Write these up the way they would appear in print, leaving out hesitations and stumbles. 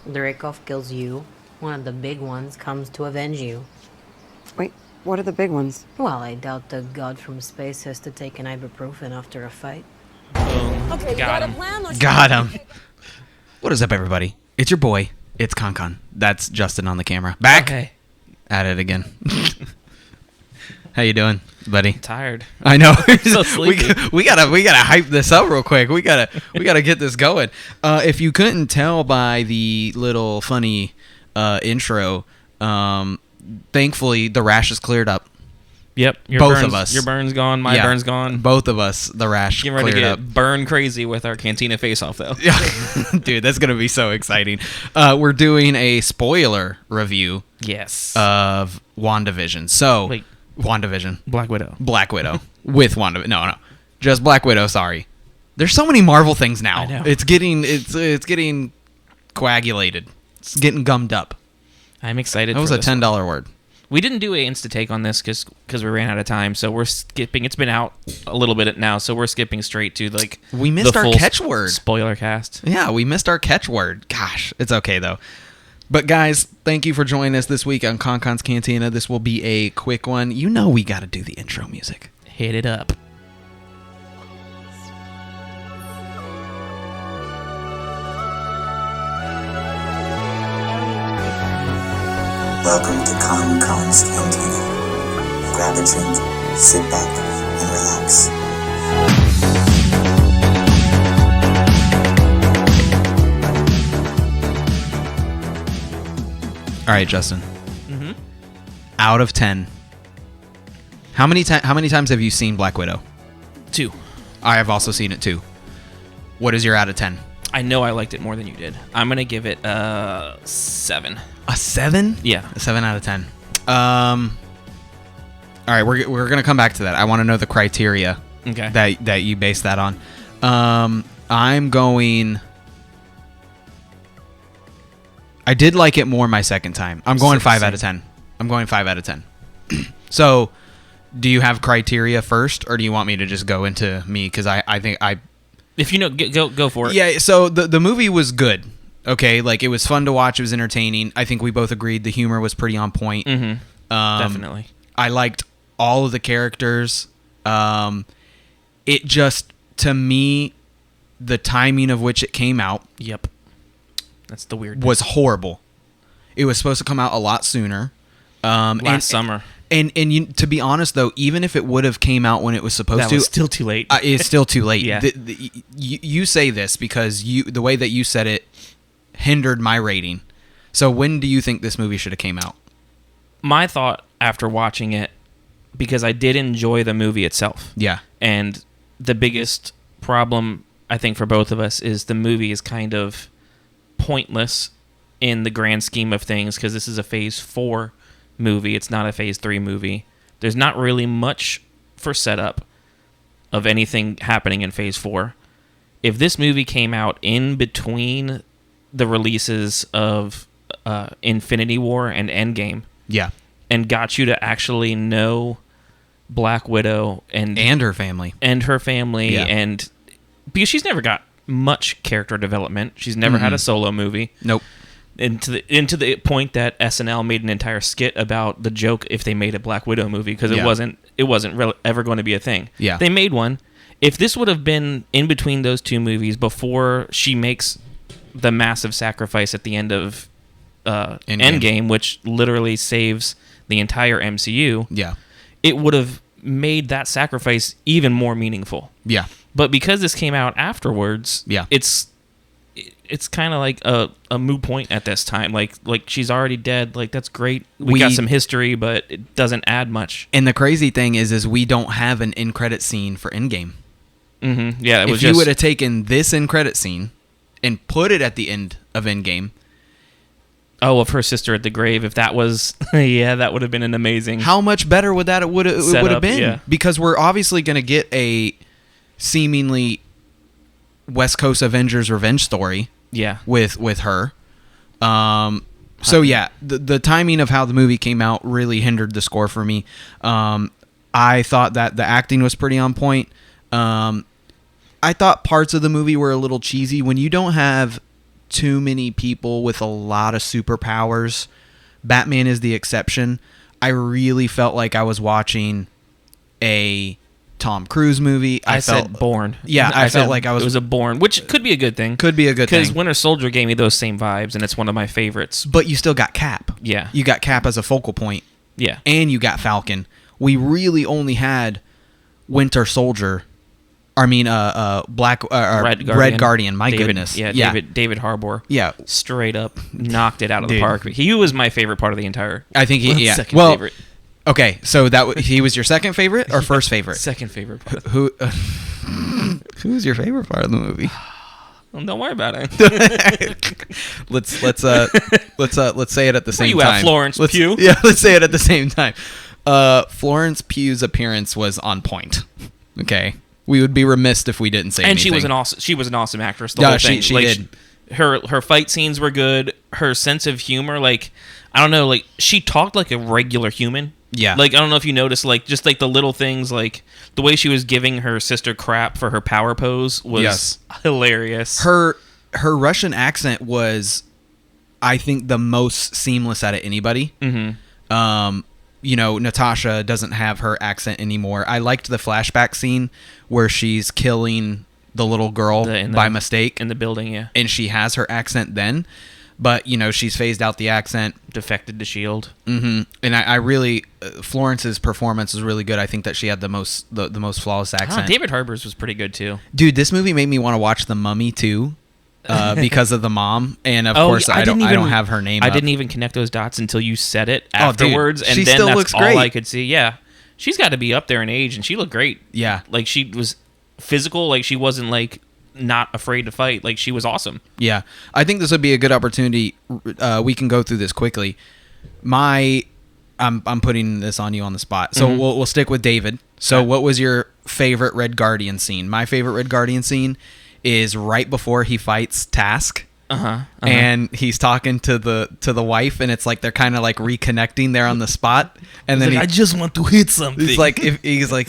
Dreykov kills you. One of the big ones comes to avenge you. Wait, what are the big ones? Well, I doubt the god from space has to take an ibuprofen after a fight. Boom. Okay, Got him. Got him. What is up, everybody? It's your boy. It's Konkon. That's Justin on the camera. Back Okay. at it again. How you doing, buddy? Tired. I know. So sleepy. we gotta hype this up real quick. We gotta get this going. If you couldn't tell by the little funny intro, thankfully the rash is cleared up. Yep. Both of us. Your burn's gone. My burn's gone. Both of us. The rash Getting ready to cleared get up. burn crazy with our Cantina face-off, though. Yeah, dude, that's gonna be so exciting. We're doing a spoiler review Yes. of WandaVision. So, Wait. WandaVision, Black Widow. Black Widow with WandaVision. No, just Black Widow. Sorry. There's so many Marvel things now. I know. It's getting coagulated. It's getting gummed up. I'm excited. That was for a this $10 one. word. We didn't do a Insta take on this because we ran out of time, so we're skipping. It's been out a little bit now, so we're skipping straight to We missed the our full catchword. spoiler cast. Yeah, we missed our catchword. Gosh, it's okay though. But guys, thank you for joining us this week on Konkon's Cantina. This will be a quick one. You know we got to do the intro music. Hit it up. Welcome to Konkon's Cantina. Grab a drink, sit back, and relax. All right, Justin. Mm-hmm. Out of 10, how many times have you seen Black Widow? 2. I have also seen it too. What is your out of 10? I know I liked it more than you did. I'm gonna give it a 7. A 7? Yeah. A 7 out of 10. All right, we're gonna come back to that. I want to know the criteria Okay. that you base that on. I'm going. I did like it more my second time. I'm going 5 out of 10. I'm going 5 out of 10. So, do you have criteria first, or do you want me to just go into me? Because I think I. If you know, go for it. Yeah. So the movie was good. Okay, like it was fun to watch. It was entertaining. I think we both agreed the humor was pretty on point. Mm-hmm. Definitely. I liked all of the characters. It just, to me, the timing of which it came out Yep. That's the weird. was horrible. It was supposed to come out a lot sooner. Last summer. And you, to be honest, though, even if it would have came out when it was supposed That to, was still too late. it's still too late. Yeah. You say this because the way that you said it hindered my rating. So when do you think this movie should have came out? My thought after watching it, because I did enjoy the movie itself. Yeah. And the biggest problem, I think, for both of us is the movie is kind of pointless in the grand scheme of things because this is a Phase 4 movie. It's not a Phase 3 movie. There's not really much for setup of anything happening in Phase 4. If this movie came out in between the releases of Infinity War and Endgame Yeah. and got you to actually know Black Widow and her family. Yeah. And because she's never got much character development. She's never had a solo movie. Nope. And to the point that SNL made an entire skit about the joke if they made a Black Widow movie because it wasn't ever going to be a thing. Yeah. They made one. If this would have been in between those two movies before she makes the massive sacrifice at the end of Endgame, which literally saves the entire MCU, Yeah. it would have made that sacrifice even more meaningful. Yeah. But because this came out afterwards, Yeah. it's kind of like a moot point at this time. Like she's already dead. Like that's great. We got some history, but it doesn't add much. And the crazy thing is we don't have an end credit scene for Endgame. Mm-hmm. Yeah, If you would have taken this end credit scene and put it at the end of Endgame, of her sister at the grave. If that was, yeah, that would have been an amazing. how much better would that it would have been? Yeah. Because we're obviously going to get a seemingly West Coast Avengers revenge story. Yeah. With her. So yeah, the timing of how the movie came out really hindered the score for me. I thought that the acting was pretty on point. I thought parts of the movie were a little cheesy when you don't have too many people with a lot of superpowers. Batman is the exception. I really felt like I was watching a Tom Cruise movie. I said Bourne. Yeah, I felt like I was... It was a Bourne, which could be a good thing. Could be a good thing. Because Winter Soldier gave me those same vibes, and it's one of my favorites. But you still got Cap. Yeah. You got Cap as a focal point. Yeah. And you got Falcon. We really only had Winter Soldier. I mean, Red Guardian. My goodness. Yeah, David Harbour. Yeah. Straight up knocked it out of the Dude. park. He was my favorite part of the entire... I think he... Yeah. Second Well, favorite. okay, so he was your second favorite or first favorite? Second favorite part. Who's your favorite part of the movie? Well, don't worry about it. let's say it at the same Where you time. at, Florence Pugh? Yeah, let's say it at the same time. Florence Pugh's appearance was on point. Okay, we would be remiss if we didn't say anything. And she was an awesome actress. The Yeah, whole thing. she like, did. Her fight scenes were good. Her sense of humor, like, I don't know, like, she talked like a regular human. Yeah. Like, I don't know if you noticed, like, just like the little things, like the way she was giving her sister crap for her power pose was hilarious. Her Russian accent was, I think, the most seamless out of anybody. Mm-hmm. You know, Natasha doesn't have her accent anymore. I liked the flashback scene where she's killing the little girl by mistake in the building, yeah. And she has her accent then, but you know she's phased out the accent, defected to S.H.I.E.L.D. Mm-hmm. And I really Florence's performance was really good. I think that she had the most flawless accent. David Harbour's was pretty good too. Dude, this movie made me want to watch The Mummy too. Because of the mom, and of course I don't have her name. I didn't even connect those dots until you said it afterwards, dude, and she then still that's looks all great. I could see. Yeah, she's got to be up there in age, and she looked great. Yeah, like she was physical, like she wasn't like not afraid to fight. Like she was awesome. Yeah, I think this would be a good opportunity. We can go through this quickly. I'm putting this on you on the spot, so we'll stick with David. So, what was your favorite Red Guardian scene? My favorite Red Guardian scene is right before he fights Task. And he's talking to the wife, and it's like they're kind of like reconnecting there on the spot. And then I just want to hit something. He's like,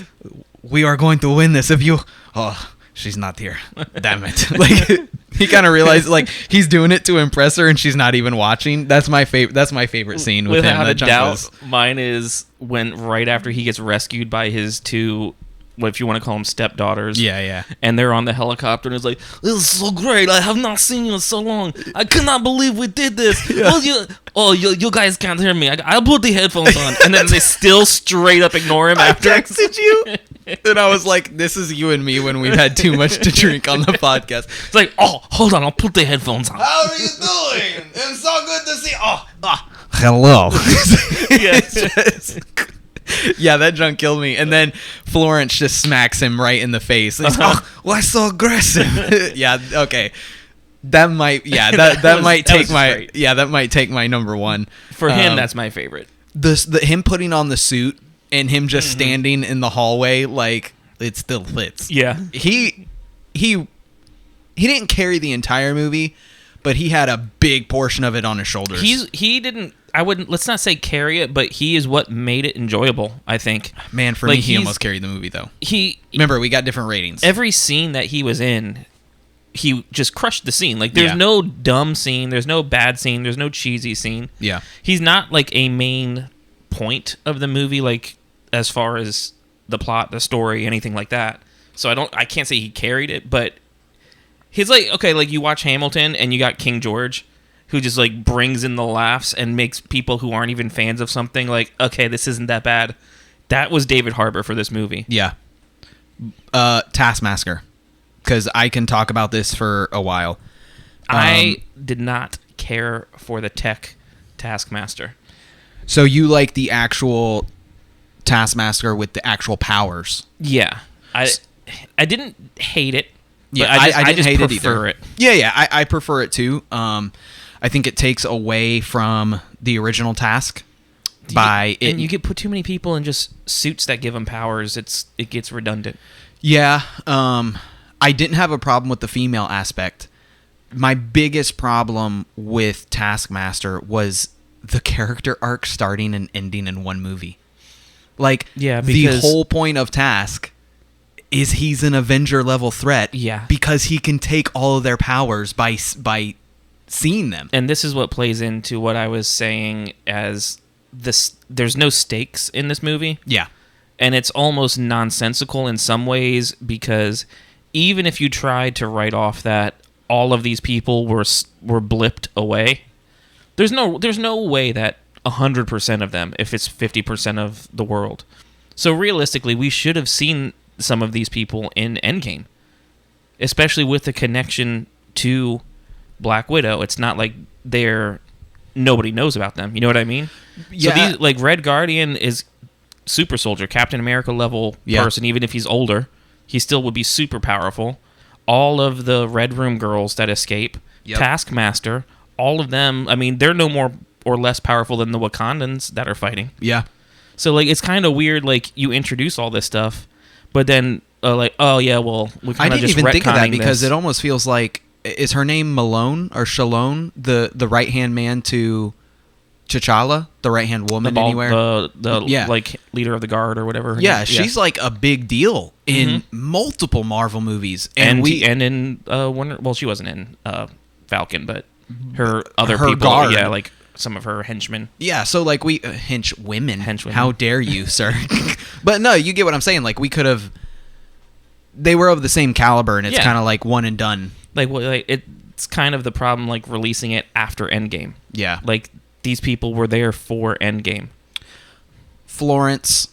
we are going to win this if you. Oh, she's not here. Damn it! Like he kind of realized like he's doing it to impress her, and she's not even watching. That's my favorite. That's my favorite scene with him. Without a doubt, mine is when right after he gets rescued by his two, what if you want to call them stepdaughters? Yeah. And they're on the helicopter, and it's like, this is so great. I have not seen you in so long. I cannot believe we did this. Yeah. You guys can't hear me. I'll put the headphones on. And then they still straight up ignore him after. I texted you. And I was like, this is you and me when we've had too much to drink on the podcast. It's like, oh, hold on. I'll put the headphones on. How are you doing? It's so good to see. Hello. Yes. Yeah, that junk killed me. And then Florence just smacks him right in the face. He's why so aggressive? Yeah, okay. That might take my number one. For him, that's my favorite. Him putting on the suit and him just standing in the hallway like it still fits. Yeah. He didn't carry the entire movie, but he had a big portion of it on his shoulders. Let's not say carry it, but he is what made it enjoyable, I think. Man, for me, he almost carried the movie, though. Remember, we got different ratings. Every scene that he was in, he just crushed the scene. Like, there's no dumb scene, there's no bad scene, there's no cheesy scene. Yeah. He's not, like, a main point of the movie, like, as far as the plot, the story, anything like that. So I can't say he carried it, but he's like, okay, like, you watch Hamilton, and you got King George, who just like brings in the laughs and makes people who aren't even fans of something like, okay, this isn't that bad. That was David Harbour for this movie. Yeah. Taskmaster, because I can talk about this for a while. I did not care for the tech Taskmaster. So you like the actual Taskmaster with the actual powers? Yeah. I didn't hate it. Yeah, I just hate prefer it. Yeah, I prefer it too. I think it takes away from the original Task and you get put too many people in just suits that give them powers. It gets redundant. Yeah, I didn't have a problem with the female aspect. My biggest problem with Taskmaster was the character arc starting and ending in one movie. Like, the whole point of Task is he's an Avenger level threat. Yeah. Because he can take all of their powers by seen them. And this is what plays into what I was saying as this. There's no stakes in this movie. Yeah. And it's almost nonsensical in some ways, because even if you tried to write off that all of these people were blipped away, there's no way that 100% of them, if it's 50% of the world. So realistically, we should have seen some of these people in Endgame, especially with the connection to Black Widow. It's not like nobody knows about them. You know what I mean? Yeah. So like Red Guardian is super soldier, Captain America level person. Even if he's older, he still would be super powerful. All of the Red Room girls that escape, Taskmaster, all of them, I mean, they're no more or less powerful than the Wakandans that are fighting. Yeah. So like it's kind of weird, like you introduce all this stuff, but then like, oh yeah, well, we kind I of didn't just even think of that because this. it almost feels like, is her name Malone or Shalone, the right hand man to T'Challa, the right hand woman anywhere? The like leader of the guard or whatever. Yeah, she's like a big deal in multiple Marvel movies, and in Wonder. Well, she wasn't in Falcon, but her people, guard. yeah, like some of her henchmen. Yeah, so like we henchwomen. Henchwomen. How dare you, sir? But no, you get what I'm saying. Like we could have. They were of the same caliber, and it's kind of like one and done. Like it's kind of the problem, like releasing it after Endgame. Yeah, like these people were there for Endgame. Florence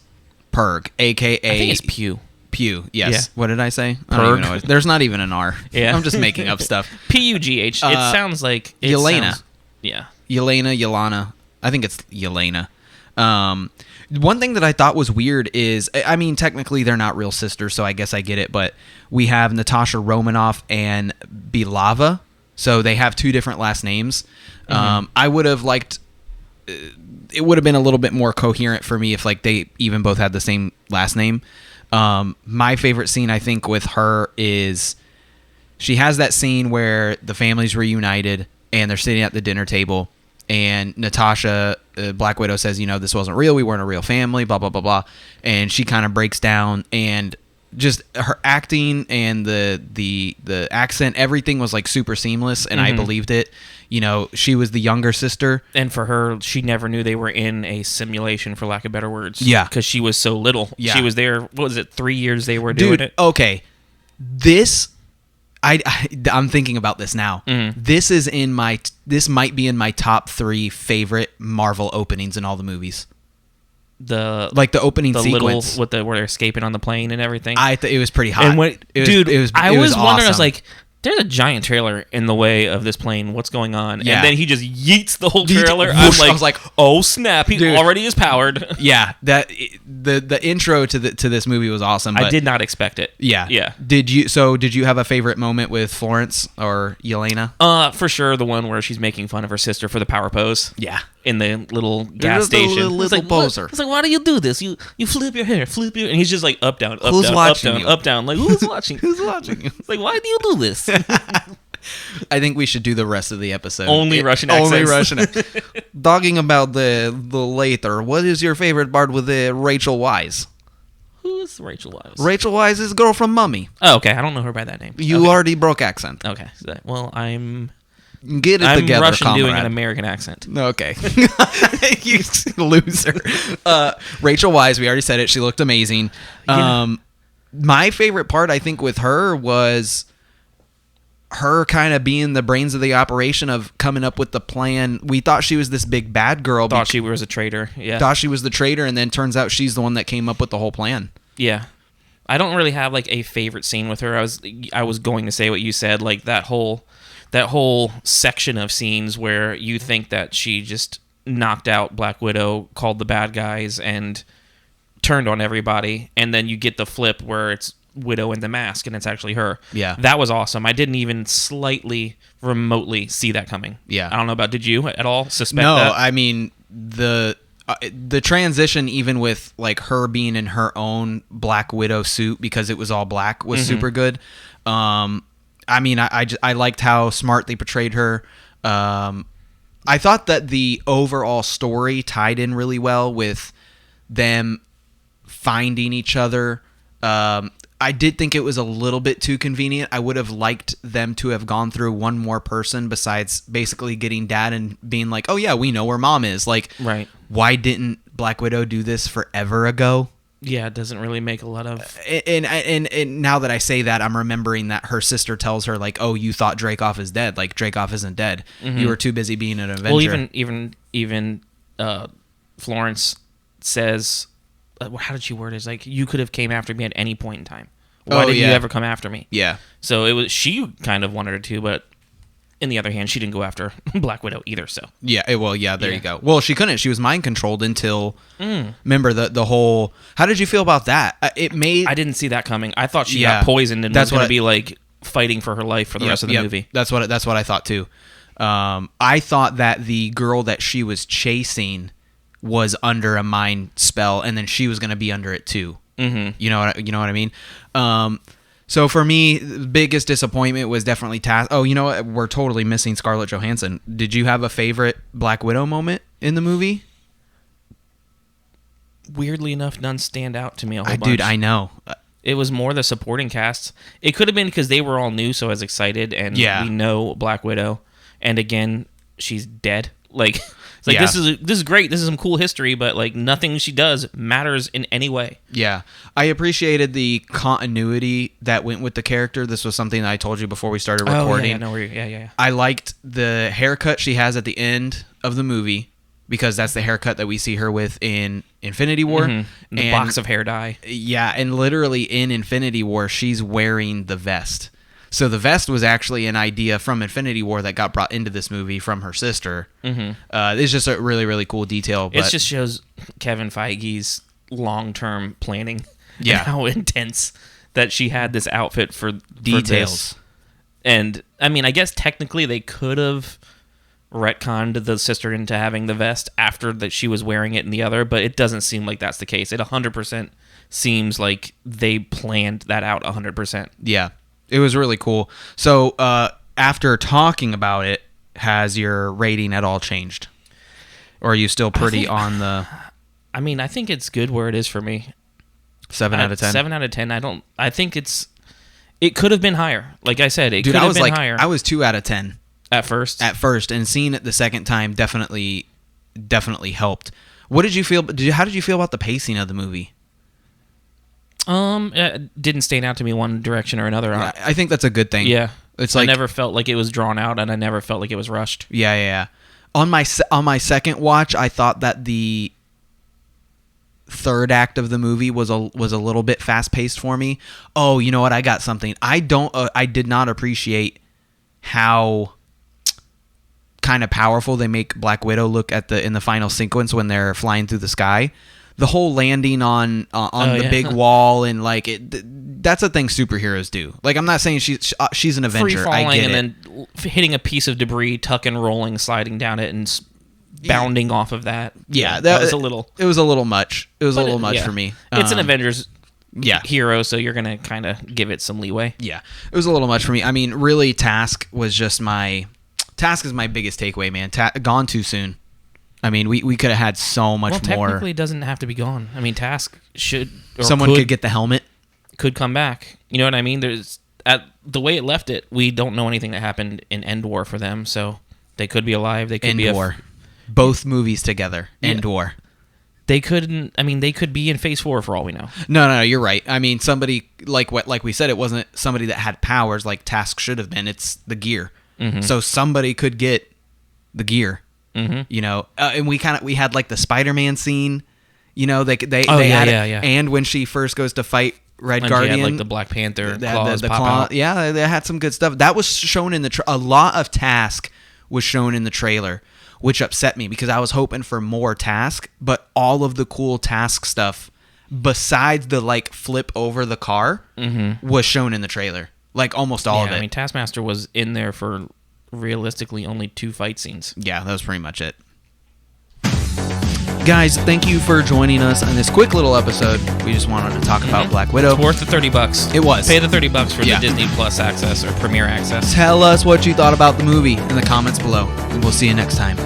Pugh, a.k.a. I think it's Pugh. Pugh, yes. Yeah. What did I say? I don't even know there's not even an R. Yeah. I'm just making up stuff. Pugh. It sounds like... Yelena. Yeah. Yelena. I think it's Yelena. One thing that I thought was weird is, I mean, technically they're not real sisters, so I guess I get it, but we have Natasha Romanoff and Belava, so they have two different last names. I would have liked... It would have been a little bit more coherent for me if like they even both had the same last name. My favorite scene, I think, with her is she has that scene where the family's reunited and they're sitting at the dinner table, and Natasha, Black Widow, says, you know, this wasn't real. We weren't a real family, blah, blah, blah, blah. And she kind of breaks down, and just her acting and the accent, everything was like super seamless, and I believed it. You know, she was the younger sister. And for her, she never knew they were in a simulation, for lack of better words. Yeah. Because she was so little. Yeah. She was there, what was it, 3 years they were doing it? Okay. This, I'm thinking about this now. This is this might be in my top 3 favorite Marvel openings in all the movies. The opening sequence. Little, where they're escaping on the plane and everything. It was pretty hot. And I was awesome. wondering, I was like, there's a giant trailer in the way of this plane. What's going on? Yeah. And then he just yeets the whole trailer. I was like, oh snap! He already is powered. Yeah, the intro to this movie was awesome. But I did not expect it. Yeah, yeah. Did you have a favorite moment with Florence or Yelena? For sure, the one where she's making fun of her sister for the power pose. Yeah. In the little gas station. Little poser. It's like, why do you do this? You flip your hair, and he's just like up, down, up, Who's down, watching up, down, you? up, down. Like, who's watching? Who's watching you? It's like, why do you do this? I think we should do the rest of the episode. Russian accents. Only Russian. Talking about the later, what is your favorite part with Rachel Weisz? Who is Rachel Weisz? Rachel Weisz is girl from Mummy. Oh, okay. I don't know her by that name. You already broke accent. Okay. Well, I'm Get it together, Russian comrade. doing an American accent. Okay. You loser. Rachel Weisz, we already said it. She looked amazing. Yeah. My favorite part, I think, with her was her kind of being the brains of the operation of coming up with the plan. We thought she was this big bad girl. Thought she was a traitor. Yeah. Thought she was the traitor, and then turns out she's the one that came up with the whole plan. Yeah. I don't really have like a favorite scene with her. I was going to say what you said, like that whole section of scenes where you think that she just knocked out Black Widow, called the bad guys, and turned on everybody, and then you get the flip where it's Widow in the mask and it's actually her. Yeah. That was awesome. I didn't even slightly remotely see that coming. Yeah. I don't know about, did you at all suspect no, that? I mean, the transition, even with like her being in her own Black Widow suit because it was all black, was super good. I mean, I liked how smart they portrayed her. I thought that the overall story tied in really well with them finding each other. I did think it was a little bit too convenient. I would have liked them to have gone through one more person besides basically getting Dad and being like, oh yeah, we know where Mom is. Like, Right. Why didn't Black Widow do this forever ago? Yeah, it doesn't really make a lot of... And now that I say that, I'm remembering that her sister tells her, like, oh, you thought Dracoff is dead. Like, Dracoff isn't dead. You were too busy being an Avenger. Well, even Florence says... how did she word it? It's like, you could have came after me at any point in time. Why didn't you ever come after me? Yeah. So she kind of wanted her to, but in the other hand, she didn't go after Black Widow either. So yeah, there you go. Well, she couldn't. She was mind controlled until remember the whole. How did you feel about that? I didn't see that coming. I thought she got poisoned and was going to be like fighting for her life for the rest of the movie. That's what I thought too. I thought that the girl that she was chasing was under a mind spell, and then she was going to be under it too. Mm-hmm. You know what I mean? So for me, the biggest disappointment was definitely Task. Oh, you know what? We're totally missing Scarlett Johansson. Did you have a favorite Black Widow moment in the movie? Weirdly enough, none stand out to me a whole bunch. Dude, I know. It was more the supporting cast. It could have been because they were all new, so I was excited, and we know Black Widow. And again, she's dead. Like, it's like this is great. This is some cool history, but like nothing she does matters in any way. Yeah, I appreciated the continuity that went with the character. This was something that I told you before we started recording. I liked the haircut she has at the end of the movie because that's the haircut that we see her with in Infinity War. Mm-hmm. The box of hair dye. Yeah, and literally in Infinity War, she's wearing the vest. So the vest was actually an idea from Infinity War that got brought into this movie from her sister. Mm-hmm. It's just a really, really cool detail. But it just shows Kevin Feige's long-term planning and how intense that she had this outfit for details. For this. And, I mean, I guess technically they could have retconned the sister into having the vest after that she was wearing it in the other, but it doesn't seem like that's the case. It 100% seems like they planned that out 100%. Yeah. It was really cool. So, after talking about it, has your rating at all changed? Or are you still pretty on the... I mean, I think it's good where it is for me. 7 out of 10? 7 out of 10. I think it could have been higher. Like I said, it could have been higher. I was 2 out of 10. At first, and seeing it the second time definitely helped. What did you feel? How did you feel about the pacing of the movie? It didn't stand out to me one direction or another. I think that's a good thing. Yeah, it's like I never felt like it was drawn out, and I never felt like it was rushed. Yeah. On my second watch, I thought that the third act of the movie was a little bit fast paced for me. Oh, you know what? I got something. I did not appreciate how kind of powerful they make Black Widow look in the final sequence when they're flying through the sky. The whole landing on the big wall and like that's a thing superheroes do. Like I'm not saying she's an Avenger. Free falling I get and then hitting a piece of debris, tuck and rolling, sliding down it, and bounding off of that. Yeah, that was a little. It was a little much. It was a little much for me. It's an Avengers hero, so you're gonna kind of give it some leeway. Yeah, it was a little much for me. I mean, really, Task is my biggest takeaway, man. Gone too soon. I mean, we could have had so much more. Technically, it doesn't have to be gone. I mean, Task someone could get the helmet, could come back. You know what I mean? There's the way it left it. We don't know anything that happened in End War for them, so they could be alive. They could End War. Both movies together. End War. They couldn't. I mean, they could be in Phase 4 for all we know. No, you're right. I mean, somebody like we said, it wasn't somebody that had powers like Task should have been. It's the gear. Mm-hmm. So somebody could get the gear. Mm-hmm. You know, and we had like the Spider-Man scene. You know, they added, and when she first goes to fight Red Guardian, she had like the Black Panther claws pop out. Yeah, they had some good stuff. That was shown in a lot of Task was shown in the trailer, which upset me because I was hoping for more Task, but all of the cool Task stuff besides the like flip over the car was shown in the trailer. Like almost all of it. I mean, Taskmaster was in there for realistically only 2 fight scenes. Yeah, that was pretty much it. Guys, thank you for joining us on this quick little episode. We just wanted to talk about Black Widow. It's worth the $30. It was. Pay the $30 for the Disney Plus access or Premiere access. Tell us what you thought about the movie in the comments below, and we'll see you next time.